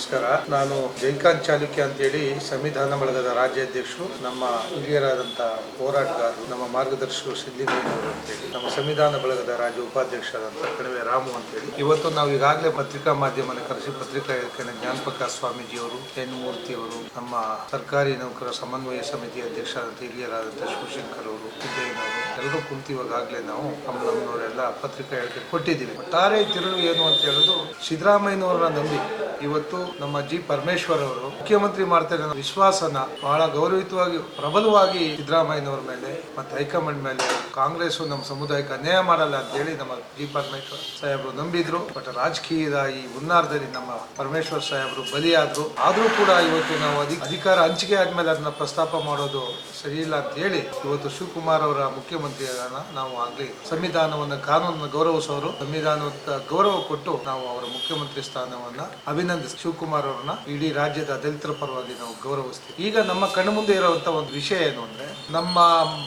ನಮಸ್ಕಾರ. ನಾನು ಜೈಕಾಂತ್ ಚಾಲುಕ್ಯ ಅಂತೇಳಿ ಸಂವಿಧಾನ ಬಳಗದ ರಾಜ್ಯಾಧ್ಯಕ್ಷರು. ನಮ್ಮ ಹಿರಿಯರಾದಂಥ ಹೋರಾಟಗಾರರು, ನಮ್ಮ ಮಾರ್ಗದರ್ಶಕರು ಸಿದ್ಲಿಂಗಯ್ಯನವರು ಅಂತೇಳಿ, ನಮ್ಮ ಸಂವಿಧಾನ ಬಳಗದ ರಾಜ್ಯ ಉಪಾಧ್ಯಕ್ಷರಾದಂಥ ಕಣಿವೆ ರಾಮು ಅಂತೇಳಿ. ಇವತ್ತು ನಾವು ಈಗಾಗಲೇ ಪತ್ರಿಕಾ ಮಾಧ್ಯಮನ ಕರೆಸಿ ಪತ್ರಿಕಾ ಹೇಳಿಕೆಯನ್ನು ಜ್ಞಾನಪ್ರಕಾಶ್ ಸ್ವಾಮೀಜಿಯವರು, ಎನ್ ಮೂರ್ತಿಯವರು, ನಮ್ಮ ಸರ್ಕಾರಿ ನೌಕರ ಸಮನ್ವಯ ಸಮಿತಿ ಅಧ್ಯಕ್ಷರಾದಂಥ ಹಿರಿಯರಾದಂಥ ಶಿವಶಂಕರ್ ಅವರು, ಸಿದ್ದಯ್ಯನವರು ಎಲ್ಲರೂ ಕುಂತು ಇವಾಗಲೇ ನಾವು ನಮ್ಮವರೆಲ್ಲ ಪತ್ರಿಕಾ ಹೇಳಿಕೆ ಕೊಟ್ಟಿದ್ದೀವಿ. ಒಟ್ಟಾರೆ ತಿರುಳು ಏನು ಅಂತ ಹೇಳೋದು, ಸಿದ್ದರಾಮಯ್ಯನವರನ್ನ ನಂಬಿ ಇವತ್ತು ನಮ್ಮ ಜಿ ಪರಮೇಶ್ವರ್ ಅವರು ಮುಖ್ಯಮಂತ್ರಿ ಮಾಡ್ತಾರೆ ಅನ್ನೋ ವಿಶ್ವಾಸನ ಬಹಳ ಗೌರವಿತವಾಗಿ ಪ್ರಬಲವಾಗಿ ಸಿದ್ದರಾಮಯ್ಯನವರ ಮೇಲೆ ಮತ್ತೆ ಹೈಕಮಾಂಡ್ ಮೇಲೆ ಕಾಂಗ್ರೆಸ್ ನಮ್ಮ ಸಮುದಾಯಕ್ಕೆ ಅನ್ಯಾಯ ಮಾಡಲ್ಲ ಅಂತ ಹೇಳಿ ನಮ್ಮ ಜಿ ಪರಮೇಶ್ವರ್ ಸಾಹೇಬರು ನಂಬಿದ್ರು. ಬಟ್ ರಾಜಕೀಯದ ಈ ಹುನ್ನಾರದಲ್ಲಿ ನಮ್ಮ ಪರಮೇಶ್ವರ್ ಸಾಹೇಬರು ಬಲಿಯಾದ್ರು. ಆದ್ರೂ ಕೂಡ ಇವತ್ತು ನಾವು ಅಧಿಕಾರ ಹಂಚಿಕೆ ಆದ್ಮೇಲೆ ಅದನ್ನ ಪ್ರಸ್ತಾಪ ಮಾಡೋದು ಸರಿ ಇಲ್ಲ ಅಂತ ಹೇಳಿ ಇವತ್ತು ಶಿವಕುಮಾರ್ ಅವರ ಮುಖ್ಯಮಂತ್ರಿಯನ್ನ ನಾವು ಆಗ್ಲಿ ಸಂವಿಧಾನವನ್ನ ಕಾನೂನನ್ನು ಗೌರವಿಸೋರು, ಸಂವಿಧಾನದ ಗೌರವ ಕೊಟ್ಟು ನಾವು ಅವರ ಮುಖ್ಯಮಂತ್ರಿ ಸ್ಥಾನವನ್ನ ಅಭಿನಂದಿಸಿ ಶಿವಕುಮಾರ್ ಅವರನ್ನ ಇಡೀ ರಾಜ್ಯದ ದಲಿತರ ಪರವಾಗಿ ನಾವು ಗೌರವಿಸ್ತೀವಿ. ಈಗ ನಮ್ಮ ಕಣ್ಣು ಮುಂದೆ ಇರುವಂತ ಒಂದು ವಿಷಯ ಏನು ಅಂದ್ರೆ, ನಮ್ಮ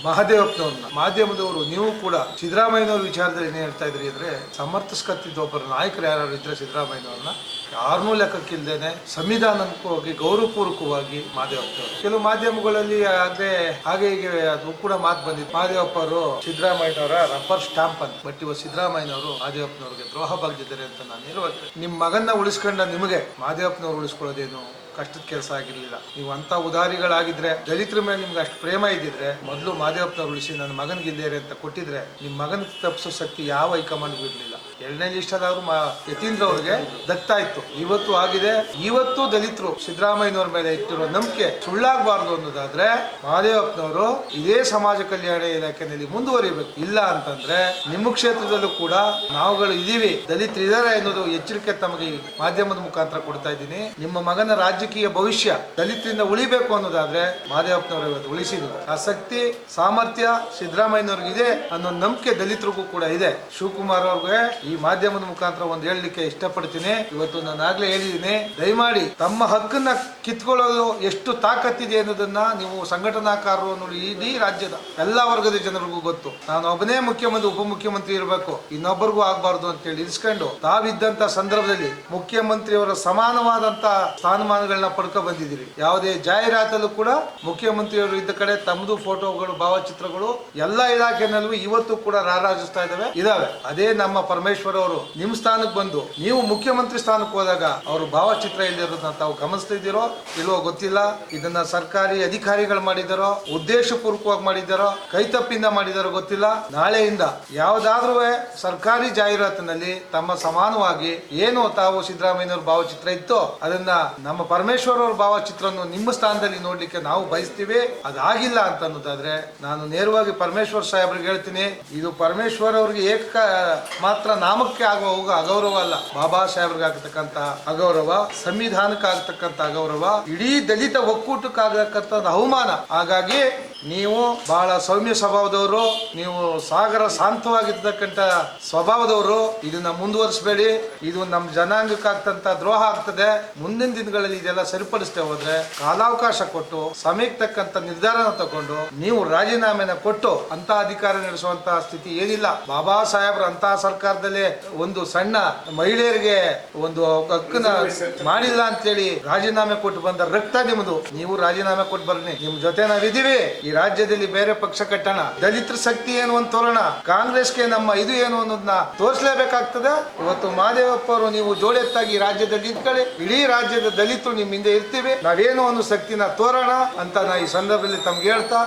ಮಹದೇವಪ್ಪನವ್ರನ್ನ ಮಾಧ್ಯಮದವರು ನೀವು ಕೂಡ ಸಿದ್ದರಾಮಯ್ಯನವ್ರ ವಿಚಾರದಲ್ಲಿ ಏನ್ ಹೇಳ್ತಾ ಇದ್ರಿ ಅಂದ್ರೆ, ಸಮರ್ಥಿಸ್ಕತ್ತಿದ್ದ ಒಬ್ಬರು ನಾಯಕರು ಯಾರು ಇದ್ರೆ ಸಿದ್ದರಾಮಯ್ಯನವ್ರನ್ನ ಯಾರನ್ನೂ ಲೆಕ್ಕಕ್ಕಿಲ್ದೇನೆ ಸಂವಿಧಾನಕ್ಕೆ ಗೌರವಪೂರ್ವಕವಾಗಿ ಮಾದೇವಪ್ಪನವರು ಕೆಲವು ಮಾಧ್ಯಮಗಳಲ್ಲಿ ಹಾಗೆ ಹೀಗೆ ಅದು ಕೂಡ ಮಾತು ಬಂದಿತ್ತು. ಮಾದೇವಪ್ಪ ಅವರು ಸಿದ್ದರಾಮಯ್ಯನವರ ರಬ್ಬರ್ ಸ್ಟಾಂಪ್ ಅಂತ. ಬಟ್ ಇವಾಗ ಸಿದ್ದರಾಮಯ್ಯನವರು ಮಾದೇವಪ್ಪನವ್ರಿಗೆ ದ್ರೋಹ ಬಗ್ದಿದ್ದಾರೆ ಅಂತ ನಾನು ಹೇಳುವಂತೆ, ನಿಮ್ಮ ಮಗನ್ನ ಉಳಿಸ್ಕೊಂಡ ನಿಮಗೆ ಮಾದೇವಪ್ಪನವ್ರು ಉಳಿಸ್ಕೊಳ್ಳೋದೇನು ಕಷ್ಟದ ಕೆಲಸ ಆಗಿರ್ಲಿಲ್ಲ. ನೀವು ಅಂತ ಉದಾರಿಗಳಾಗಿದ್ರೆ, ದಲಿತರ ಮೇಲೆ ನಿಮ್ಗೆ ಅಷ್ಟು ಪ್ರೇಮ ಇದ್ದಿದ್ರೆ ಮೊದಲು ಮಾದೇವಪ್ಪನವ್ರು ಉಳಿಸಿ ನನ್ನ ಮಗನಿಗಿದ್ದೇರೆ ಅಂತ ಕೊಟ್ಟಿದ್ರೆ ನಿಮ್ಮ ಮಗನ ತಪ್ಪಿಸೋ ಶಕ್ತಿ ಯಾವ ಹೈಕಮಾಂಡ್ಗೂ ಇರಲಿಲ್ಲ. ಎರಡನೇ ಲಿಸ್ಟದಾದ್ರು ಯತೀಂದ್ರ ಅವ್ರಿಗೆ ದತ್ತಾ ಇತ್ತು. ಇವತ್ತು ಆಗಿದೆ. ಇವತ್ತು ದಲಿತರು ಸಿದ್ದರಾಮಯ್ಯನವ್ರ ಮೇಲೆ ಇಟ್ಟಿರೋ ನಂಬಿಕೆ ಸುಳ್ಳಾಗಬಾರ್ದು ಅನ್ನೋದಾದ್ರೆ ಮಾದೇವಪ್ಪನವರು ಇದೇ ಸಮಾಜ ಕಲ್ಯಾಣ ಇಲಾಖೆಯಲ್ಲಿ ಮುಂದುವರಿಬೇಕು. ಇಲ್ಲ ಅಂತಂದ್ರೆ ನಿಮ್ಮ ಕ್ಷೇತ್ರದಲ್ಲೂ ಕೂಡ ನಾವುಗಳು ಇದೀವಿ, ದಲಿತರು ಇದಾರೆ ಅನ್ನೋದು ಎಚ್ಚರಿಕೆ ತಮಗೆ ಮಾಧ್ಯಮದ ಮುಖಾಂತರ ಕೊಡ್ತಾ ಇದ್ದೀನಿ. ನಿಮ್ಮ ಮಗನ ರಾಜಕೀಯ ಭವಿಷ್ಯ ದಲಿತರಿಂದ ಉಳಿಬೇಕು ಅನ್ನೋದಾದ್ರೆ ಮಾದೇವಪ್ಪನವರು ಇವತ್ತು ಉಳಿಸಿದ್ರು. ಆ ಶಕ್ತಿ ಸಾಮರ್ಥ್ಯ ಸಿದ್ದರಾಮಯ್ಯನವ್ರಿಗೆ ಇದೆ ಅನ್ನೋ ನಂಬಿಕೆ ದಲಿತರಿಗೂ ಕೂಡ ಇದೆ. ಶಿವಕುಮಾರ್ ಅವ್ರಿಗೆ ಈ ಮಾಧ್ಯಮದ ಮುಖಾಂತರ ಒಂದು ಹೇಳಲಿಕ್ಕೆ ಇಷ್ಟಪಡ್ತೀನಿ. ಇವತ್ತು ನಾನು ಆಗ್ಲೇ ಹೇಳಿದ್ದೀನಿ, ದಯಮಾಡಿ ತಮ್ಮ ಹಕ್ಕನ್ನ ಕಿತ್ಕೊಳ್ಳೋದು ಎಷ್ಟು ತಾಕತ್ತಿದೆ ಅನ್ನೋದನ್ನ ನೀವು ಸಂಘಟನಾಕಾರರು ಅನ್ನೋದು ಇಡೀ ರಾಜ್ಯದ ಎಲ್ಲಾ ವರ್ಗದ ಜನರಿಗೂ ಗೊತ್ತು. ನಾನು ಒಬ್ಬನೇ ಮುಖ್ಯಮಂತ್ರಿ ಉಪಮುಖ್ಯಮಂತ್ರಿ ಇರಬೇಕು, ಇನ್ನೊಬ್ಬರಿಗೂ ಆಗ್ಬಾರ್ದು ಅಂತ ಹೇಳಿ ಇರಿಸ್ಕೊಂಡು ತಾವಿದ್ದಂತ ಸಂದರ್ಭದಲ್ಲಿ ಮುಖ್ಯಮಂತ್ರಿಯವರ ಸಮಾನವಾದಂತ ಸ್ಥಾನಮಾನಗಳನ್ನ ಪಡ್ಕೊ ಬಂದಿದ್ದೀರಿ. ಯಾವುದೇ ಜಾಹೀರಾತಲ್ಲೂ ಕೂಡ ಮುಖ್ಯಮಂತ್ರಿಯವರು ಇದ್ದ ಕಡೆ ತಮ್ಮದು ಫೋಟೋಗಳು, ಭಾವಚಿತ್ರಗಳು ಎಲ್ಲಾ ಇಲಾಖೆನಲ್ಲೂ ಇವತ್ತು ಕೂಡ ರಾರಾಜಿಸ್ತಾ ಇದಾವೆ. ಅದೇ ನಮ್ಮ ಪರಮೇಶ್ವರ್ ಅವರು ನಿಮ್ಮ ಸ್ಥಾನಕ್ಕೆ ಬಂದು ನೀವು ಮುಖ್ಯಮಂತ್ರಿ ಸ್ಥಾನಕ್ಕೆ ಹೋದಾಗ ಅವರು ಭಾವಚಿತ್ರ ಇಲ್ಲಿರೋದನ್ನ ತಾವು ಗಮನಿಸ್ತಿದ್ದೀರೋ ಇಲ್ವೋ ಗೊತ್ತಿಲ್ಲ. ಇದನ್ನ ಸರ್ಕಾರಿ ಅಧಿಕಾರಿಗಳು ಮಾಡಿದಾರೋ, ಉದ್ದೇಶಪೂರ್ವಕವಾಗಿ ಮಾಡಿದಾರೋ, ಕೈತಪ್ಪಿಂದ ಮಾಡಿದಾರೋ ಗೊತ್ತಿಲ್ಲ. ನಾಳೆಯಿಂದ ಯಾವ್ದಾದ್ರೂ ಸರ್ಕಾರಿ ಜಾಹೀರಾತಿನಲ್ಲಿ ತಮ್ಮ ಸಮಾನವಾಗಿ ಏನು ತಾವು ಸಿದ್ದರಾಮಯ್ಯನವ್ರ ಭಾವಚಿತ್ರ ಇತ್ತೋ ಅದನ್ನ ನಮ್ಮ ಪರಮೇಶ್ವರ್ ಅವ್ರ ಭಾವಚಿತ್ರವನ್ನು ನಿಮ್ಮ ಸ್ಥಾನದಲ್ಲಿ ನೋಡ್ಲಿಕ್ಕೆ ನಾವು ಬಯಸ್ತೀವಿ. ಅದಾಗಿಲ್ಲ ಅಂತ ಅನ್ನೋದಾದ್ರೆ ನಾನು ನೇರವಾಗಿ ಪರಮೇಶ್ವರ್ ಸಾಹೇಬ್ರಿಗೆ ಹೇಳ್ತೀನಿ, ಇದು ಪರಮೇಶ್ವರ್ ಅವ್ರಿಗೆ ಮಾತ್ರ ನಾಮಕ್ಕೆ ಆಗುವ ಅಗೌರವ ಅಲ್ಲ, ಬಾಬಾ ಸಾಹೇಬ್ರಿಗೆ ಆಗ್ತಕ್ಕಂತ ಅಗೌರವ, ಸಂವಿಧಾನಕ್ಕೆ ಆಗ್ತಕ್ಕಂತ ಅಗೌರವ, ಇಡೀ ದಲಿತ ಒಕ್ಕೂಟಕ್ಕೆ ಆಗತಕ್ಕಂತ ಅವಮಾನ. ಹಾಗಾಗಿ ನೀವು ಬಹಳ ಸೌಮ್ಯ ಸ್ವಭಾವದವರು, ನೀವು ಸಾಗರ ಶಾಂತವಾಗಿರ್ತಕ್ಕಂಥ ಸ್ವಭಾವದವರು. ಇದನ್ನ ಮುಂದುವರಿಸಬೇಡಿ. ಇದು ನಮ್ಮ ಜನಾಂಗಕ್ಕೆ ಆಗ್ತಂತ ದ್ರೋಹ ಆಗ್ತದೆ. ಮುಂದಿನ ದಿನಗಳಲ್ಲಿ ಇದೆಲ್ಲ ಸರಿಪಡಿಸ್ತೇ ಹೋದ್ರೆ ಕಾಲಾವಕಾಶ ಕೊಟ್ಟು ಸಮಯಕ್ಕೆ ತಕ್ಕಂತ ನಿರ್ಧಾರನ ತಗೊಂಡು ನೀವು ರಾಜೀನಾಮೆನ ಕೊಟ್ಟು ಅಂತ ಅಧಿಕಾರ ನಡೆಸುವಂತ ಸ್ಥಿತಿ ಏನಿಲ್ಲ. ಬಾಬಾ ಸಾಹೇಬ್ರ ಅಂತ ಸರ್ಕಾರದಲ್ಲೇ ಒಂದು ಸಣ್ಣ ಮಹಿಳೆಯರಿಗೆ ಒಂದು ಹಕ್ಕನ್ನ ಮಾಡಿಲ್ಲ ಅಂತೇಳಿ ರಾಜೀನಾಮೆ ಕೊಟ್ಟು ಬಂದ ರಕ್ತ ನಿಮ್ಮದು. ನೀವು ರಾಜೀನಾಮೆ ಕೊಟ್ಟು ಬರ್ರಿ, ನಿಮ್ ಜೊತೆ ನಾವಿದ್ದೀವಿ. ಈ ರಾಜ್ಯದಲ್ಲಿ ಬೇರೆ ಪಕ್ಷ ಕಟ್ಟೋಣ, ದಲಿತರ ಶಕ್ತಿ ಏನು ಅಂತ ತೋರೋಣ, ಕಾಂಗ್ರೆಸ್ಗೆ ನಮ್ಮ ಇದು ಏನು ಅನ್ನೋದನ್ನ ತೋರಿಸಲೇಬೇಕಾಗ್ತದೆ. ಇವತ್ತು ಮಾದೇವಪ್ಪ ಅವರು ನೀವು ಜೋಡೆತ್ತಾಗಿ ರಾಜ್ಯದಲ್ಲಿ ನಿಂತ್ಕೊಳ್ಳಿ, ಇಡೀ ರಾಜ್ಯದ ದಲಿತರು ನಿಮ್ಮ ಹಿಂದೆ ಇರ್ತೀವಿ, ನಾವೇನು ಒಂದು ಶಕ್ತಿನ ತೋರೋಣ ಅಂತ ನಾ ಈ ಸಂದರ್ಭದಲ್ಲಿ ತಮ್ಗೆ ಹೇಳ್ತಾ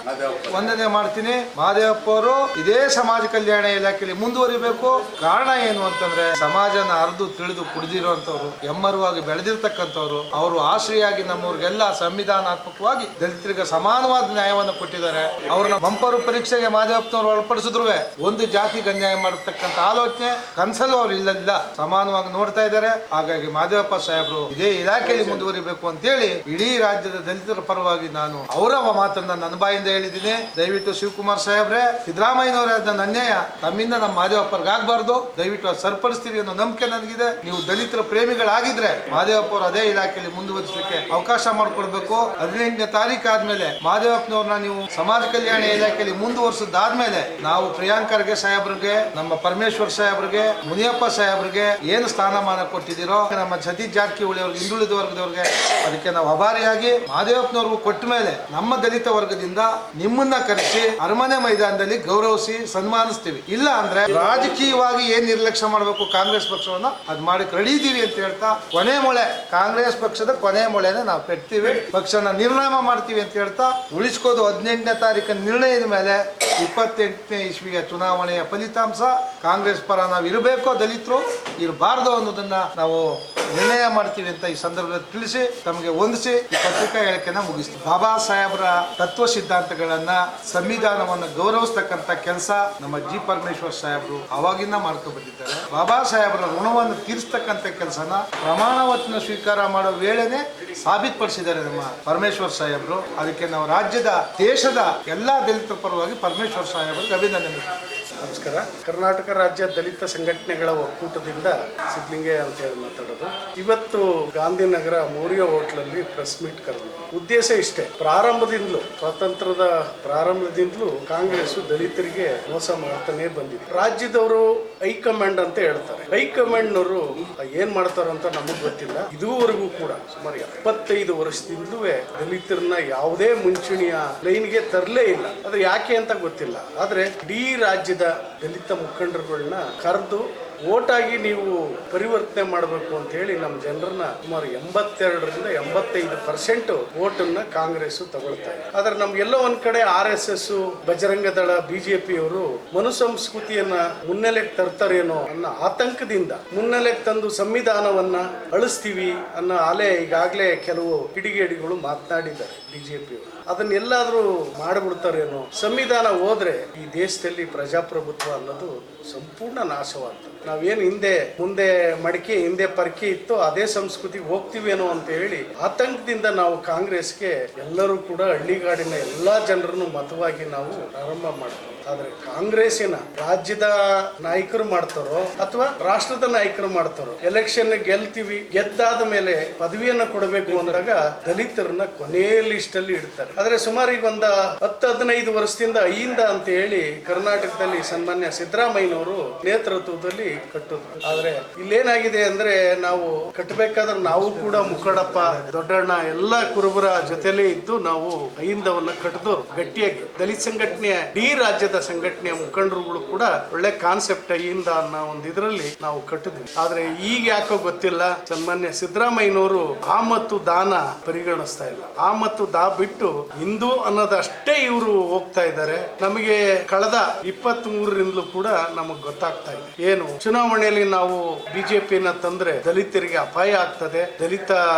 ವಂದನೆ ಮಾಡ್ತೀನಿ. ಮಾದೇವಪ್ಪ ಅವರು ಇದೇ ಸಮಾಜ ಕಲ್ಯಾಣ ಇಲಾಖೆಯಲ್ಲಿ ಮುಂದುವರಿಬೇಕು. ಕಾರಣ ಏನು ಅಂತಂದ್ರೆ, ಸಮಾಜನ ಅರ್ದು ತಿಳಿದು ಕುಡಿದಿರುವಂತವ್ರು, ಎಮ್ಮರವಾಗಿ ಬೆಳೆದಿರ್ತಕ್ಕಂಥವ್ರು, ಅವರು ಆಶ್ರಯಾಗಿ ನಮ್ಮವ್ರಿಗೆಲ್ಲ ಸಂವಿಧಾನಾತ್ಮಕವಾಗಿ ದಲಿತರಿಗೆ ಸಮಾನವಾದ ನ್ಯಾಯವನ್ನು ಕೊಟ್ಟಿದ್ದಾರೆ. ಅವ್ರನ್ನ ಬಂಪರು ಪರೀಕ್ಷೆಗೆ ಮಾದೇವಪ್ಪನವ್ರು ಒಳಪಡಿಸಿದ್ರು ಒಂದು ಜಾತಿಗೆ ಅನ್ಯಾಯ ಮಾಡತಕ್ಕಂತ ಆಲೋಚನೆ ಕನ್ಸಲ್ಲೂ ಅವ್ರು ಇಲ್ಲ, ಸಮಾನವಾಗಿ ನೋಡ್ತಾ ಇದ್ದಾರೆ. ಹಾಗಾಗಿ ಮಾದೇವಪ್ಪ ಸಾಹೇಬ್ರು ಇದೇ ಇಲಾಖೆಯಲ್ಲಿ ಮುಂದುವರಿಬೇಕು ಅಂತ ಹೇಳಿ ಇಡೀ ರಾಜ್ಯದ ದಲಿತರ ಪರವಾಗಿ ನಾನು ಅವರ ಮಾತನ್ನ ನನ್ನ ಬಾಯಿಂದ ಹೇಳಿದ್ದೀನಿ. ದಯವಿಟ್ಟು ಶಿವಕುಮಾರ್ ಸಾಹೇಬ್ರೆ, ಸಿದ್ದರಾಮಯ್ಯನವರ ಅನ್ಯಾಯ ತಮ್ಮಿಂದ ನಮ್ಮ ಮಾದೇವಪ್ಪರ್ಗೆ ಆಗ್ಬಾರ್ದು, ದಯವಿಟ್ಟು ಅದು ಸರಿಪಡಿಸ್ತೀವಿ ಅನ್ನೋ ನಂಬಿಕೆ ನನಗಿದೆ. ನೀವು ದಲಿತರ ಪ್ರೇಮಿಗಳಾಗಿದ್ರೆ ಮಾದೇವಪ್ಪ ಅವರು ಅದೇ ಇಲಾಖೆಯಲ್ಲಿ ಮುಂದುವರಿಸಲಿಕ್ಕೆ ಅವಕಾಶ ಮಾಡಿಕೊಡ್ಬೇಕು. 15ನೇ ತಾರೀಕು ಆದ್ಮೇಲೆ ಮಾದೇವಪ್ಪನವ್ರನ್ನ ನೀವು ಸಮಾಜ ಕಲ್ಯಾಣ ಇಲಾಖೆಯಲ್ಲಿ ಮುಂದುವರಿಸಿದಾದ್ಮೇಲೆ ನಾವು ಪ್ರಿಯಾಂಕ್ ಖರ್ಗೆ ಸಾಹೇಬ್ರಿಗೆ, ನಮ್ಮ ಪರಮೇಶ್ವರ್ ಸಾಹೇಬ್ರಿಗೆ, ಮುನಿಯಪ್ಪ ಸಾಹೇಬ್ರಿಗೆ ಏನು ಸ್ಥಾನಮಾನ ಕೊಟ್ಟಿದ್ದೀರೋ, ನಮ್ಮ ಸತೀಶ್ ಜಾರಕಿಹೊಳಿ ಅವ್ರಿಗೆ, ಹಿಂದುಳಿದ ವರ್ಗದವ್ರಿಗೆ ಅದಕ್ಕೆ ನಾವು ಅಭಾರಿಯಾಗಿ ಮಹದೇವಪ್ಪನವ್ರಿಗೂ ಕೊಟ್ಟ ಮೇಲೆ ನಮ್ಮ ದಲಿತ ವರ್ಗದಿಂದ ನಿಮ್ಮನ್ನ ಕರೆಸಿ ಅರಮನೆ ಮೈದಾನದಲ್ಲಿ ಗೌರವಿಸಿ ಸನ್ಮಾನಿಸ್ತೀವಿ. ಇಲ್ಲ ಅಂದ್ರೆ ರಾಜಕೀಯವಾಗಿ ಏನ್ ನಿರ್ಲಕ್ಷ್ಯ ಮಾಡಬೇಕು ಕಾಂಗ್ರೆಸ್ ಪಕ್ಷವನ್ನ ಅದ್ ಮಾಡಿ ಕಳೀತೀವಿ ಅಂತ ಹೇಳ್ತಾ ಕೊನೆ ಮೊಳೆ ಕಾಂಗ್ರೆಸ್ ಪಕ್ಷದ ಕೊನೆ ಮೊಳೆನ ನಾವು ಕಟ್ತೀವಿ, ಪಕ್ಷನ ನಿರ್ನಾಮ ಮಾಡ್ತೀವಿ ಅಂತ ಹೇಳ್ತಾ ಉಳಿಸ್ಕೋದು 18ನೇ ತಾರೀಕಿನ ನಿರ್ಣಯದ ಮೇಲೆ 28ನೇ ಇಸ್ವಿಯ ಚುನಾವಣೆಯ ಫಲಿತಾಂಶ ಕಾಂಗ್ರೆಸ್ ಪರ ನಾವು ಇರಬೇಕೋ ದಲಿತರು ಇರಬಾರ್ದು ಅನ್ನೋದನ್ನ ನಾವು ನಿರ್ಣಯ ಮಾಡ್ತೀವಿ ಅಂತ ಈ ಸಂದರ್ಭದಲ್ಲಿ ತಿಳಿಸಿ ತಮಗೆ ಹೊಂದಿಸಿ ಈ ಪತ್ರಿಕಾ ಹೇಳಿಕೆನ ಮುಗಿಸ್ತೀವಿ. ಬಾಬಾ ಸಾಹೇಬ್ರ ತತ್ವ ಸಿದ್ಧಾಂತಗಳನ್ನ, ಸಂವಿಧಾನವನ್ನು ಗೌರವಿಸ್ತಕ್ಕಂಥ ಕೆಲಸ ನಮ್ಮ ಜಿ ಪರಮೇಶ್ವರ್ ಸಾಹೇಬ್ರು ಅವಾಗಿಂದ ಮಾಡ್ಕೊ ಬಂದಿದ್ದಾರೆ. ಬಾಬಾ ಸಾಹೇಬ್ರ ಋಣವನ್ನು ತೀರಿಸ್ತಕ್ಕಂಥ ಕೆಲಸನ ಪ್ರಮಾಣ ವಚನ ಸ್ವೀಕಾರ ಮಾಡೋ ವೇಳೆನೆ ಸಾಬೀತುಪಡಿಸಿದ್ದಾರೆ ನಮ್ಮ ಪರಮೇಶ್ವರ್ ಸಾಹೇಬ್ರು. ಅದಕ್ಕೆ ನಾವು ರಾಜ್ಯದ, ದೇಶದ ಎಲ್ಲಾ ದಲಿತರ ಪರವಾಗಿ ಪರಮೇಶ್ವರ್ ಸಾಹೇಬ್ರಿಗೆ ಅಭಿನಂದನೆ. ನಮಸ್ಕಾರ. ಕರ್ನಾಟಕ ರಾಜ್ಯ ದಲಿತ ಸಂಘಟನೆಗಳ ಒಕ್ಕೂಟದಿಂದ ಸಿದ್ಲಿಂಗಯ್ಯ ಅಂತ ಹೇಳಿ ಮಾತಾಡೋದು. ಇವತ್ತು ಗಾಂಧಿನಗರ ಮೋರಿಯೋ ಹೋಟ್ಲಲ್ಲಿ ಪ್ರೆಸ್ ಮೀಟ್ ಕರೆದು ಉದ್ದೇಶ ಇಷ್ಟೇ. ಪ್ರಾರಂಭದಿಂದಲೂ, ಸ್ವಾತಂತ್ರ್ಯದ ಪ್ರಾರಂಭದಿಂದಲೂ ಕಾಂಗ್ರೆಸ್ ದಲಿತರಿಗೆ ಮೋಸ ಮಾಡ್ತಾನೆ ಬಂದಿದೆ. ರಾಜ್ಯದವರು ಹೈಕಮಾಂಡ್ ಅಂತ ಹೇಳ್ತಾರೆ. ಹೈಕಮಾಂಡ್ನವರು ಏನ್ ಮಾಡ್ತಾರ ಅಂತ ನಮಗ್ ಗೊತ್ತಿಲ್ಲ. ಇದುವರೆಗೂ ಕೂಡ ಸುಮಾರು 75 ವರ್ಷದಿಂದಲೂ ದಲಿತರನ್ನ ಯಾವುದೇ ಮುಂಚೂಣಿಯ ಲೈನ್ಗೆ ತರಲೇ ಇಲ್ಲ. ಅದು ಯಾಕೆ ಅಂತ ಗೊತ್ತಿಲ್ಲ. ಆದ್ರೆ ಇಡೀ ರಾಜ್ಯದ ದಲಿತ ಮುಖಂಡರುಗಳನ್ನ ಕರೆದು ಓಟಾಗಿ ನೀವು ಪರಿವರ್ತನೆ ಮಾಡಬೇಕು ಅಂತ ಹೇಳಿ ನಮ್ಮ ಜನರನ್ನ ಸುಮಾರು 82ರಿಂದ 85% ಓಟನ್ನ ಕಾಂಗ್ರೆಸ್ ತಗೊಳ್ತಾ ಇದೆ. ಆದ್ರೆ ನಮ್ಗೆಲ್ಲೋ ಒಂದ್ ಕಡೆ RSS, ಬಜರಂಗ ದಳ, ಬಿಜೆಪಿಯವರು ಮನುಸಂಸ್ಕೃತಿಯನ್ನ ಮುನ್ನೆಲೆಗೆ ತರ್ತಾರೇನೋ ಅನ್ನೋ ಆತಂಕದಿಂದ ಮುನ್ನೆಲೆಗೆ ತಂದು ಸಂವಿಧಾನವನ್ನ ಅಳಿಸ್ತೀವಿ ಅನ್ನೋ ಅಲೆ ಈಗಾಗಲೇ ಕೆಲವು ಕಿಡಿಗೇಡಿಗಳು ಮಾತನಾಡಿದ್ದಾರೆ. ಬಿಜೆಪಿಯವರು ಅದನ್ನೆಲ್ಲಾದ್ರೂ ಮಾಡಿಬಿಡ್ತಾರೇನೋ. ಸಂವಿಧಾನ ಹೋದ್ರೆ ಈ ದೇಶದಲ್ಲಿ ಪ್ರಜಾಪ್ರಭುತ್ವ ಅನ್ನೋದು ಸಂಪೂರ್ಣ ನಾಶವಾಗ್ತದೆ. ನಾವೇನು ಮುಂದೆ ಮಡಿಕೆ ಹಿಂದೆ ಪರ್ಕೆ ಇತ್ತು ಅದೇ ಸಂಸ್ಕೃತಿಗೆ ಹೋಗ್ತೀವೇನೋ ಅಂತ ಹೇಳಿ ಆತಂಕದಿಂದ ನಾವು ಕಾಂಗ್ರೆಸ್ಗೆ ಎಲ್ಲರೂ ಕೂಡ ಹಳ್ಳಿಗಾಡಿನ ಎಲ್ಲಾ ಜನರನ್ನು ಮತವಾಗಿ ನಾವು ಪ್ರಾರಂಭ ಮಾಡ್ತೀವಿ. ಆದ್ರೆ ಕಾಂಗ್ರೆಸ್ಸಿನ ರಾಜ್ಯದ ನಾಯಕರು ಮಾಡ್ತಾರೋ ಅಥವಾ ರಾಷ್ಟ್ರದ ನಾಯಕರು ಮಾಡ್ತಾರೋ, ಎಲೆಕ್ಷನ್ ಗೆಲ್ತೀವಿ, ಗೆದ್ದಾದ ಮೇಲೆ ಪದವಿಯನ್ನ ಕೊಡಬೇಕು ಅಂದಾಗ ದಲಿತರನ್ನ ಕೊನೆ ಲಿಸ್ಟ್ ಅಲ್ಲಿ ಇಡ್ತಾರೆ. ಆದ್ರೆ ಸುಮಾರು ಈಗ ಒಂದು 10-15 ವರ್ಷದಿಂದ ಅಹಿಂದ ಅಂತ ಹೇಳಿ ಕರ್ನಾಟಕದಲ್ಲಿ ಸನ್ಮಾನ್ಯ ಸಿದ್ದರಾಮಯ್ಯನವರು ನೇತೃತ್ವದಲ್ಲಿ ಕಟ್ಟೋದು. ಆದ್ರೆ ಇಲ್ಲೇನಾಗಿದೆ ಅಂದ್ರೆ ನಾವು ಕಟ್ಟಬೇಕಾದ್ರೆ ನಾವು ಕೂಡ ಮುಖಡಪ್ಪ, ದೊಡ್ಡಣ್ಣ ಎಲ್ಲ ಕುರುಬರ ಜೊತೆಲೇ ಇದ್ದು ನಾವು ಅಹಿಂದವನ್ನ ಕಟ್ಟಿದವರು ಗಟ್ಟಿಯಾಗಿ. ದಲಿತ ಸಂಘಟನೆಯ ಇಡೀ ರಾಜ್ಯದ ಸಂಘಟನೆಯ ಮುಖಂಡರುಗಳು ಕೂಡ ಒಳ್ಳೆ ಕಾನ್ಸೆಪ್ಟ್ ಅಹಿಂದ ಅನ್ನೋ ಒಂದು ಇದರಲ್ಲಿ ನಾವು ಕಟ್ಟಿದ್ವಿ. ಆದ್ರೆ ಈಗ ಯಾಕೋ ಗೊತ್ತಿಲ್ಲ, ಸನ್ಮಾನ್ಯ ಸಿದ್ದರಾಮಯ್ಯನವರು ಆ ಮತ್ತು ದಾನ ಪರಿಗಣಿಸ್ತಾ ಇಲ್ಲ. ಆ ಮತ್ತು ದಾ ಬಿಟ್ಟು ಹಿಂದೂ ಅನ್ನೋದಷ್ಟೇ ಇವರು ಹೋಗ್ತಾ ಇದ್ದಾರೆ. ನಮಗೆ ಕಳೆದ 23ರಿಂದಲೂ ಕೂಡ ನಮಗ್ ಗೊತ್ತಾಗ್ತಾ ಇದೆ ಏನು ಚುನಾವಣೆಯಲ್ಲಿ ನಾವು ಬಿಜೆಪಿಯನ್ನ ತಂದ್ರೆ ದಲಿತರಿಗೆ ಅಪಾಯ ಆಗ್ತದೆ, ದಲಿತ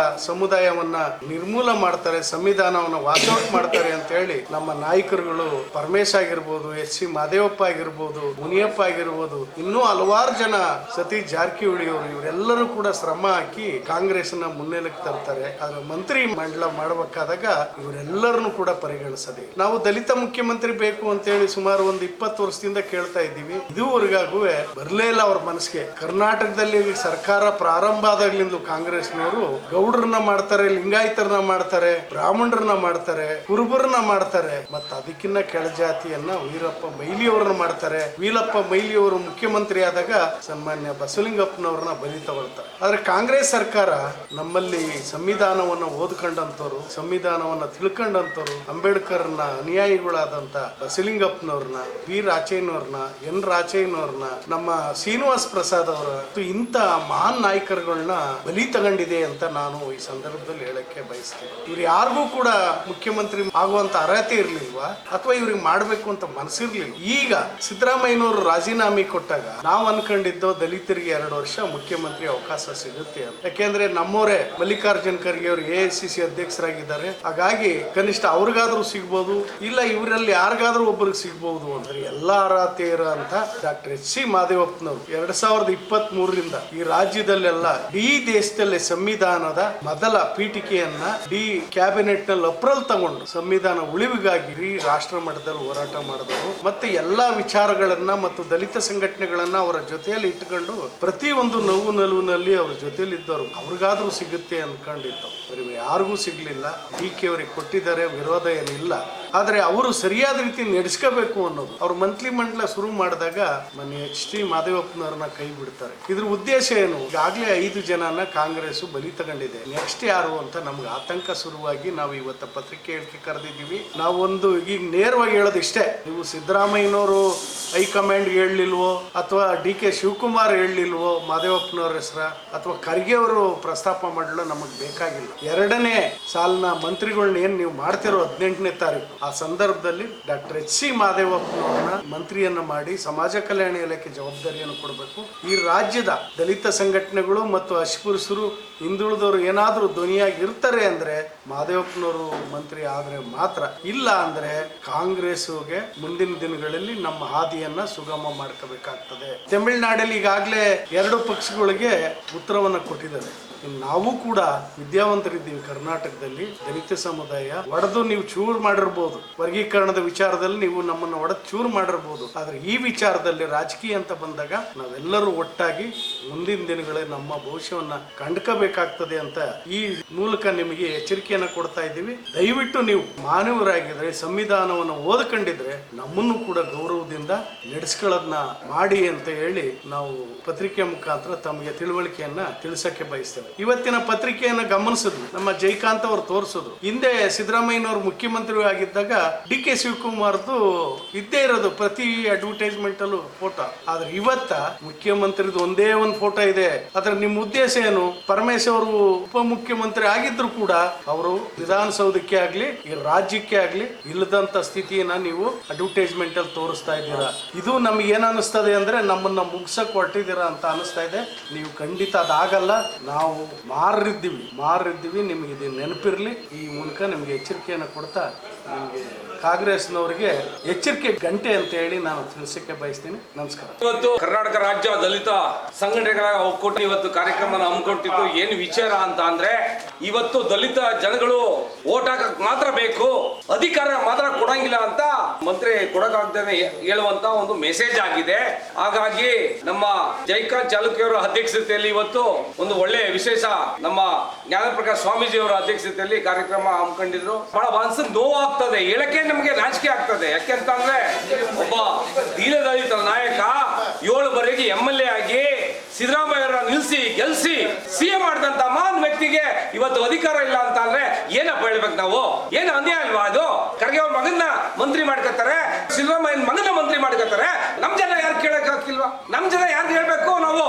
ಸಮುದಾಯವನ್ನ ನಿರ್ಮೂಲ ಮಾಡ್ತಾರೆ, ಸಂವಿಧಾನವನ್ನ ವಾಕೌಟ್ ಮಾಡ್ತಾರೆ ಅಂತ ಹೇಳಿ ನಮ್ಮ ನಾಯಕರುಗಳು ಪರಮೇಶ್ ಆಗಿರ್ಬೋದು, ಸಿ ಮಹದೇವಪ್ಪ ಆಗಿರ್ಬೋದು, ಮುನಿಯಪ್ಪ ಆಗಿರ್ಬೋದು, ಇನ್ನೂ ಹಲವಾರು ಜನ, ಸತೀಶ್ ಜಾರಕಿಹೊಳಿ ಅವರು, ಇವರೆಲ್ಲರೂ ಕೂಡ ಶ್ರಮ ಹಾಕಿ ಕಾಂಗ್ರೆಸ್ನ ಮುನ್ನೆಲೆಗೆ ತರ್ತಾರೆ. ಆದ್ರೆ ಮಂತ್ರಿ ಮಂಡಲ ಮಾಡಬೇಕಾದಾಗ ಇವರೆಲ್ಲರನ್ನು ಕೂಡ ಪರಿಗಣಿಸದೆ ನಾವು ದಲಿತ ಮುಖ್ಯಮಂತ್ರಿ ಬೇಕು ಅಂತ ಹೇಳಿ ಸುಮಾರು ಒಂದು 20 ವರ್ಷದಿಂದ ಕೇಳ್ತಾ ಇದ್ದೀವಿ. ಇದುವರೆಗೂ ಬರ್ಲೇ ಇಲ್ಲ ಅವ್ರ ಮನಸ್ಸಿಗೆ. ಕರ್ನಾಟಕದಲ್ಲಿ ಸರ್ಕಾರ ಪ್ರಾರಂಭ ಆದಾಗ್ಲಿಂದ ಕಾಂಗ್ರೆಸ್ನವರು ಗೌಡ್ರನ್ನ ಮಾಡ್ತಾರೆ, ಲಿಂಗಾಯತರನ್ನ ಮಾಡ್ತಾರೆ, ಬ್ರಾಹ್ಮಣರನ್ನ ಮಾಡ್ತಾರೆ, ಕುರುಬರನ್ನ ಮಾಡ್ತಾರೆ, ಮತ್ತ ಅದಕ್ಕಿನ್ನ ಕೆಳಜಾತಿಯನ್ನ ವೀರಪ್ಪ ಮೊಯ್ಲಿಯವರನ್ನ ಮಾಡ್ತಾರೆ. ವೀರಪ್ಪ ಮೊಯ್ಲಿಯವರು ಮುಖ್ಯಮಂತ್ರಿ ಆದಾಗ ಸನ್ಮಾನ್ಯ ಬಸವಲಿಂಗಪ್ಪನವ್ರನ್ನ ಬಲಿ ತಗೊಳ್ತಾರೆ. ಆದ್ರೆ ಕಾಂಗ್ರೆಸ್ ಸರ್ಕಾರ ನಮ್ಮಲ್ಲಿ ಸಂವಿಧಾನವನ್ನ ಓದ್ಕೊಂಡಂತವ್ರು, ಸಂವಿಧಾನವನ್ನ ತಿಳ್ಕೊಂಡಂತವ್ರು, ಅಂಬೇಡ್ಕರ್ನ ಅನುಯಾಯಿಗಳಾದಂತ ಬಸವಲಿಂಗಪ್ಪನವ್ರನ್ನ, ಬಿ ರಾಚಯ್ಯನವ್ರನ್ನ, ಎನ್ ರಾಚಯ್ಯನವ್ರನ್ನ, ನಮ್ಮ ಶ್ರೀನಿವಾಸ್ ಪ್ರಸಾದ್ ಅವರ ಇಂಥ ಮಹಾನ್ ನಾಯಕರುಗಳನ್ನ ಬಲಿ ತಗೊಂಡಿದೆ ಅಂತ ನಾನು ಈ ಸಂದರ್ಭದಲ್ಲಿ ಹೇಳಕ್ಕೆ ಬಯಸ್ತೇನೆ. ಇವ್ರು ಯಾರಿಗೂ ಕೂಡ ಮುಖ್ಯಮಂತ್ರಿ ಆಗುವಂತ ಅರ್ಹತೆ ಇರ್ಲಿಲ್ವಾ ಅಥವಾ ಇವ್ರಿಗೆ ಮಾಡ್ಬೇಕು ಅಂತ ಮನಸ್ಸಿರ್ಲಿಲ್ಲ. ಈಗ ಸಿದ್ದರಾಮಯ್ಯನವರು ರಾಜೀನಾಮೆ ಕೊಟ್ಟಾಗ ನಾವು ಅನ್ಕೊಂಡಿದ್ದು ದಲಿತರಿಗೆ 2 ವರ್ಷ ಮುಖ್ಯಮಂತ್ರಿ ಅವಕಾಶ ಸಿಗುತ್ತೆ ಅಂತ. ಯಾಕೆಂದ್ರೆ ನಮ್ಮವರೇ ಮಲ್ಲಿಕಾರ್ಜುನ್ ಖರ್ಗೆ ಅವರು AICC ಅಧ್ಯಕ್ಷರಾಗಿದ್ದಾರೆ. ಹಾಗಾಗಿ ಕನಿಷ್ಠ ಅವ್ರಿಗಾದ್ರೂ ಸಿಗ್ಬೋದು, ಇಲ್ಲ ಇವರಲ್ಲಿ ಯಾರಿಗಾದ್ರೂ ಒಬ್ಬರಿಗೆ ಸಿಗ್ಬಹುದು ಅಂದ್ರೆ ಎಲ್ಲಾ ಅರ್ಹತೆ ಇರೋಂತ ಡಾಕ್ಟರ್ HC ಮಹದೇವಪ್ಪನವರು 2023ರಿಂದ ಈ ರಾಜ್ಯದಲ್ಲೆಲ್ಲ ಈ ದೇಶದಲ್ಲಿ ಸಂವಿಧಾನದ ಮೊದಲ ಪೀಠಿಕೆಯನ್ನ ಕ್ಯಾಬಿನೆಟ್ ನಲ್ಲಿ ಅಪ್ರೂವಲ್ ತಗೊಂಡು ಸಂವಿಧಾನ ಉಳಿವಿಗಾಗಿ ರಾಷ್ಟ್ರ ಮಟ್ಟದಲ್ಲಿ ಹೋರಾಟ ಮಾಡಿದವರು ಮತ್ತೆ ಎಲ್ಲಾ ವಿಚಾರಗಳನ್ನ ಮತ್ತು ದಲಿತ ಸಂಘಟನೆಗಳನ್ನ ಅವರ ಜೊತೆಯಲ್ಲಿ ಇಟ್ಟುಕೊಂಡು ಪ್ರತಿ ಒಂದು ನೋವು ನಲುವಿನಲ್ಲಿ ಅವ್ರ ಜೊತೆಯಲ್ಲಿ ಇದ್ದವರು ಅವ್ರಿಗಾದ್ರೂ ಸಿಗುತ್ತೆ ಅನ್ಕೊಂಡಿದ್ದು ಅವ್ರಿಗೆ ಯಾರಿಗೂ ಸಿಗ್ಲಿಲ್ಲ. ಡಿ.ಕೆ ಅವರಿಗೆ ಕೊಟ್ಟಿದ್ದಾರೆ, ವಿರೋಧ ಏನಿಲ್ಲ. ಆದ್ರೆ ಅವರು ಸರಿಯಾದ ರೀತಿ ನಡೆಸ್ಕೋಬೇಕು ಅನ್ನೋದು. ಅವ್ರು ಮಂತ್ಲಿ ಮಂಡಲ ಶುರು ಮಾಡಿದಾಗ ಮನೆ H.T. ಮಾದೇವಪ್ಪನವ್ರನ್ನ ಕೈ ಬಿಡ್ತಾರೆ. ಇದ್ರ ಉದ್ದೇಶ ಏನು? ಈಗಾಗಲೇ 5 ಜನನ ಕಾಂಗ್ರೆಸ್ ಬಲಿ ತಗೊಂಡಿದೆ. ನೆಕ್ಸ್ಟ್ ಯಾರು ಅಂತ ನಮ್ಗೆ ಆತಂಕ ಶುರುವಾಗಿ ನಾವು ಇವತ್ತು ಪತ್ರಿಕೆ ಹೇಳಿಕೆ ಕರೆದಿದ್ದೀವಿ. ನಾವೊಂದು ಈಗ ನೇರವಾಗಿ ಹೇಳೋದು ಇಷ್ಟೇ, ನೀವು ಸಿದ್ದರಾಮಯ್ಯನವರು ಹೈಕಮಾಂಡ್ ಹೇಳಲಿಲ್ವೋ ಅಥವಾ D.K. ಶಿವಕುಮಾರ್ ಹೇಳಲಿಲ್ವೋ ಮಾದೇವಪ್ಪನವ್ರ ಹೆಸರ ಅಥವಾ ಖರ್ಗೆ ಅವರು ಪ್ರಸ್ತಾಪ ಮಾಡಲು ನಮಗೆ ಬೇಕಾಗಿಲ್ಲ. 2ನೇ ಸಾಲಿನ ಮಂತ್ರಿಗಳನ್ನ ಏನ್ ನೀವು ಮಾಡ್ತಿರೋ 18ನೇ ತಾರೀಕು ಆ ಸಂದರ್ಭದಲ್ಲಿ ಡಾಕ್ಟರ್ H.C. ಮಾದೇವಪ್ಪನವ್ರನ್ನ ಮಂತ್ರಿಯನ್ನ ಮಾಡಿ ಸಮಾಜ ಕಲ್ಯಾಣ ಇಲಾಖೆ ಜವಾಬ್ದಾರಿಯನ್ನು ಕೊಡಬೇಕು. ಈ ರಾಜ್ಯದ ದಲಿತ ಸಂಘಟನೆಗಳು ಮತ್ತು ಅಸ್ಪೃಶ್ಯರು ಹಿಂದುಳಿದವರು ಏನಾದರೂ ಧ್ವನಿಯಾಗಿ ಇರ್ತಾರೆ ಅಂದ್ರೆ ಮಾದೇವಪ್ಪನವರು ಮಂತ್ರಿ ಆದ್ರೆ ಮಾತ್ರ. ಇಲ್ಲ ಅಂದ್ರೆ ಕಾಂಗ್ರೆಸ್ಗೆ ಮುಂದಿನ ದಿನಗಳಲ್ಲಿ ನಮ್ಮ ಹಾದಿಯನ್ನ ಸುಗಮ ಮಾಡ್ಕೋಬೇಕಾಗ್ತದೆ. ತಮಿಳುನಾಡಲ್ಲಿ ಈಗಾಗಲೇ 2 ಪಕ್ಷಗಳಿಗೆ ಉತ್ತರವನ್ನ ಕೊಟ್ಟಿದ್ದಾರೆ. ನಾವು ಕೂಡ ವಿದ್ಯಾವಂತರಿದ್ದೀವಿ. ಕರ್ನಾಟಕದಲ್ಲಿ ದಲಿತ ಸಮುದಾಯ ಒಡೆದು ನೀವು ಚೂರು ಮಾಡಿರ್ಬೋದು, ವರ್ಗೀಕರಣದ ವಿಚಾರದಲ್ಲಿ ನೀವು ನಮ್ಮನ್ನು ಒಡೆದು ಚೂರು ಮಾಡಿರ್ಬೋದು. ಆದ್ರೆ ಈ ವಿಚಾರದಲ್ಲಿ ರಾಜಕೀಯ ಅಂತ ಬಂದಾಗ ನಾವೆಲ್ಲರೂ ಒಟ್ಟಾಗಿ ಮುಂದಿನ ದಿನಗಳಲ್ಲಿ ನಮ್ಮ ಭವಿಷ್ಯವನ್ನ ಕಂಡ್ಕೋಬೇಕಾಗ್ತದೆ ಅಂತ ಈ ಮೂಲಕ ನಿಮಗೆ ಎಚ್ಚರಿಕೆಯನ್ನ ಕೊಡ್ತಾ ಇದ್ದೀವಿ. ದಯವಿಟ್ಟು ನೀವು ಮಾನವರಾಗಿದ್ರೆ, ಸಂವಿಧಾನವನ್ನು ಓದ್ಕೊಂಡಿದ್ರೆ ನಮ್ಮನ್ನು ಕೂಡ ಗೌರವದಿಂದ ನಡೆಸ್ಕೊಳ್ಳೋದನ್ನ ಮಾಡಿ ಅಂತ ಹೇಳಿ ನಾವು ಪತ್ರಿಕೆ ಮುಖಾಂತರ ತಮಗೆ ತಿಳುವಳಿಕೆಯನ್ನ ತಿಳಿಸಕ್ಕೆ ಬಯಸ್ತೇವೆ. ಇವತ್ತಿನ ಪತ್ರಿಕೆಯನ್ನು ಗಮನಿಸಿದ್ರು, ನಮ್ಮ ಜಯಕಾಂತ್ ಅವರು ತೋರಿಸಿದ್ರು. ಹಿಂದೆ ಸಿದ್ದರಾಮಯ್ಯನವರು ಮುಖ್ಯಮಂತ್ರಿ ಆಗಿದ್ದಾಗ D.K. ಶಿವಕುಮಾರ್ದು ಇದ್ದೇ ಇರೋದು ಪ್ರತಿ ಅಡ್ವರ್ಟೈಸ್ಮೆಂಟ್ ಅಲ್ಲೂ ಫೋಟೋ. ಆದ್ರೆ ಇವತ್ತ ಮುಖ್ಯಮಂತ್ರಿದು ಒಂದೇ ಒಂದು ಫೋಟೋ ಇದೆ. ಅದ್ರ ನಿಮ್ಮ ಉದ್ದೇಶ ಏನು? ಪರಮೇಶ್ವರ್ ಅವರು ಉಪಮುಖ್ಯಮಂತ್ರಿ ಆಗಿದ್ರು ಕೂಡ ಅವರು ವಿಧಾನಸೌಧಕ್ಕೆ ಆಗ್ಲಿ ಈ ರಾಜ್ಯಕ್ಕೆ ಆಗ್ಲಿ ಇಲ್ಲದಂತ ಸ್ಥಿತಿಯನ್ನ ನೀವು ಅಡ್ವರ್ಟೈಸ್ಮೆಂಟ್ ಅಲ್ಲಿ ತೋರಿಸ್ತಾ ಇದ್ದೀರಾ. ಇದು ನಮ್ಗೆ ಏನ್ ಅನಿಸ್ತದೆ ಅಂದ್ರೆ ನಮ್ಮನ್ನ ಮುಗ್ಸಕ್ ಹೊರಟಿದ್ದೀರಾ ಅಂತ ಅನಿಸ್ತಾ ಇದೆ. ನೀವು ಖಂಡಿತ ಅದಾಗಲ್ಲ. ನಾವು ಮಾರಿದ್ದೀವಿ. ನಿಮ್ಗೆ ಇದು ನೆನಪಿರ್ಲಿ. ಈ ಮೂಲಕ ನಿಮ್ಗೆ ಎಚ್ಚರಿಕೆಯನ್ನು ಕೊಡ್ತಾ ನಿಮ್ಗೆ ಕಾಂಗ್ರೆಸ್ನವರಿಗೆ ಎಚ್ಚರಿಕೆ ಗಂಟೆ ಅಂತ ಹೇಳಿ ನಾನು ತಿಳಿಸಕ್ಕೆ ಬಯಸ್ತೀನಿ. ನಮಸ್ಕಾರ. ಇವತ್ತು ಕರ್ನಾಟಕ ರಾಜ್ಯ ದಲಿತ ಸಂಘಟನೆಗಳ ಒಕ್ಕೂಟ ಇವತ್ತು ಕಾರ್ಯಕ್ರಮ ಹಮ್ಮಿಕೊಂಡಿದ್ದು ಏನು ವಿಚಾರ ಅಂತ ಅಂದ್ರೆ, ಇವತ್ತು ದಲಿತ ಜನಗಳು ಓಟ್ ಹಾಕಕ್ ಮಾತ್ರ ಬೇಕು, ಅಧಿಕಾರ ಮಾತ್ರ ಕೊಡಂಗಿಲ್ಲ ಅಂತ ಮಂತ್ರಿ ಕೊಡಕಾಗ್ದೇನೆ ಹೇಳುವಂತ ಒಂದು ಮೆಸೇಜ್ ಆಗಿದೆ. ಹಾಗಾಗಿ ನಮ್ಮ ಜಯಕಾಂತ್ ಚಾಲುಕ್ಯವರ ಅಧ್ಯಕ್ಷತೆಯಲ್ಲಿ ಇವತ್ತು ಒಂದು ಒಳ್ಳೆ ವಿಶೇಷ ನಮ್ಮ ಜ್ಞಾನಪ್ರಕಾಶ್ ಸ್ವಾಮೀಜಿ ಅವರ ಅಧ್ಯಕ್ಷತೆಯಲ್ಲಿ ಕಾರ್ಯಕ್ರಮ ಹಮ್ಮಿಕೊಂಡಿದ್ರು. ಬಹಳ ಮನಸ್ಸು ನೋವು ಆಗ್ತದೆ, ಹೇಳಕ್ಕೆ ನಮಗೆ ನಾಚಿಕೆ ಆಗ್ತದೆ. ಯಾಕೆಂತಂದ್ರೆ ಒಬ್ಬ ದೀನದಲಿತ ನಾಯಕ 7 ಬಾರಿಗೆ MLA ಆಗಿ ಸಿದ್ದರಾಮಯ್ಯರ ನಿಲ್ಲಿಸಿ ಗೆಲ್ಸಿ CM ಮಾಡಿದಂತ ಮಹಾನ್ ವ್ಯಕ್ತಿಗೆ ಇವತ್ತು ಅಧಿಕಾರ ಇಲ್ಲ ಅಂತ ಅಂದ್ರೆ ಏನಪ್ಪ ಹೇಳ್ಬೇಕು ನಾವು? ಏನು ಅನ್ಯಾಯ ಅಲ್ವಾ ಅದು? ಖರ್ಗೆ ಅವ್ರ ಮಗನ್ನ ಮಂತ್ರಿ ಮಾಡ್ಕೊತಾರೆ, ಸಿದ್ದರಾಮಯ್ಯನ ಮಗನ ಮಂತ್ರಿ ಮಾಡ್ಕೊತಾರೆ. ನಮ್ ಜನ ಯಾರು ಕೇಳಕ್ ಆಗ್ತಿಲ್ವಾ? ನಮ್ ಜನ ಯಾರು ಹೇಳ್ಬೇಕು? ನಾವು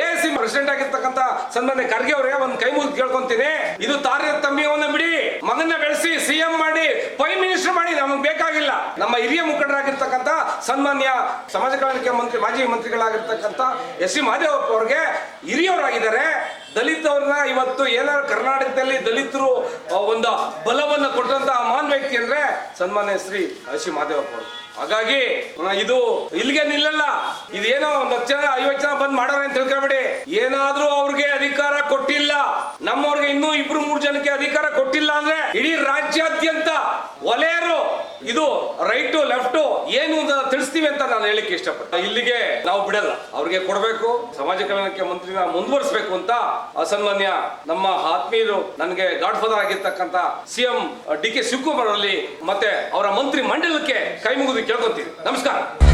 AIC ಪ್ರೆಸಿಡೆಂಟ್ ಆಗಿರ್ತಕ್ಕಂಥ ಸನ್ಮಾನ್ಯ ಖರ್ಗೆ ಅವರೇ ಒಂದು ಕೈ ಮುಗಿದು ಕೇಳ್ಕೊಂತೀನಿ, ಇದು ತಾರತಮ್ಯವನ್ನ ಬಿಡಿ, ಮಗನ್ನ ಬೆಳೆಸಿ CM ಮಾಡಿ ಪ್ರೈಮ್ ಮಿನಿಸ್ಟರ್ ಮಾಡಿ ನಮಗೆ ಬೇಕಾಗಿಲ್ಲ. ನಮ್ಮ ಹಿರಿಯ ಮುಖಂಡರಾಗಿರ್ತಕ್ಕಂಥ ಸನ್ಮಾನ್ಯ ಸಮಾಜ ಕಲ್ಯಾಣ ಮಂತ್ರಿ ಮಾಜಿ ಮಂತ್ರಿಗಳಾಗಿರ್ತಕ್ಕಂಥ S.C. ಮಾದೇವಪ್ಪ ಅವ್ರಿಗೆ ಹಿರಿಯವರಾಗಿದ್ದಾರೆ. ದಲಿತವ್ರನ್ನ ಇವತ್ತು ಏನಾದ್ರು ಕರ್ನಾಟಕದಲ್ಲಿ ದಲಿತರು ಒಂದು ಬಲವನ್ನ ಕೊಟ್ಟಂತ ಮಹಾನ್ ವ್ಯಕ್ತಿ ಅಂದ್ರೆ ಸನ್ಮಾನ್ಯ ಶ್ರೀ S.C. ಮಾದೇವಪ್ಪ ಅವರು. ಹಾಗಾಗಿ ಇದು ಇಲ್ಲಿಗೆ ನಿಲ್ಲಲ್ಲ. ಇದೇನೋ 1 ಜನ 50 ಜನ ಬಂದ್ ಮಾಡೋಣ ಅಂತ ತಿಳ್ಕೊಬೇಡಿ. ಏನಾದ್ರೂ ಅವ್ರಿಗೆ ಅಧಿಕಾರ ಕೊಟ್ಟಿಲ್ಲ, ನಮ್ಮವ್ರಿಗೆ ಇನ್ನೂ 2-3 ಜನಕ್ಕೆ ಅಧಿಕಾರ ಕೊಟ್ಟಿಲ್ಲ ಅಂದ್ರೆ ಇಡೀ ರಾಜ್ಯಾದ್ಯಂತ ವಲಯರು ಇದು ರೈಟ್ ಲೆಫ್ಟ್ ಏನು ತಿಳಿಸ್ತೀವಿ ಅಂತ ನಾನು ಹೇಳಿಕ್ಕೆ ಇಷ್ಟಪಡ್ತೀನಿ. ಇಲ್ಲಿಗೆ ನಾವು ಬಿಡಲ್ಲ, ಅವ್ರಿಗೆ ಕೊಡಬೇಕು, ಸಮಾಜ ಕಲ್ಯಾಣಕ್ಕೆ ಮಂತ್ರಿನ ಮುಂದುವರಿಸಬೇಕು ಅಂತ ಸನ್ಮಾನ್ಯ ನಮ್ಮ ಆತ್ಮೀಯರು ನನಗೆ ಗಾಡ್ ಫಾದರ್ ಆಗಿರ್ತಕ್ಕಂಥ CM D.K. ಶಿವಕುಮಾರ್ ಅವರಲ್ಲಿ ಮತ್ತೆ ಅವರ ಮಂತ್ರಿ ಮಂಡಲಕ್ಕೆ ಕೈ ಮುಗಿದು ಕೇಳ್ಕೊಂತೀವಿ. ನಮಸ್ಕಾರ.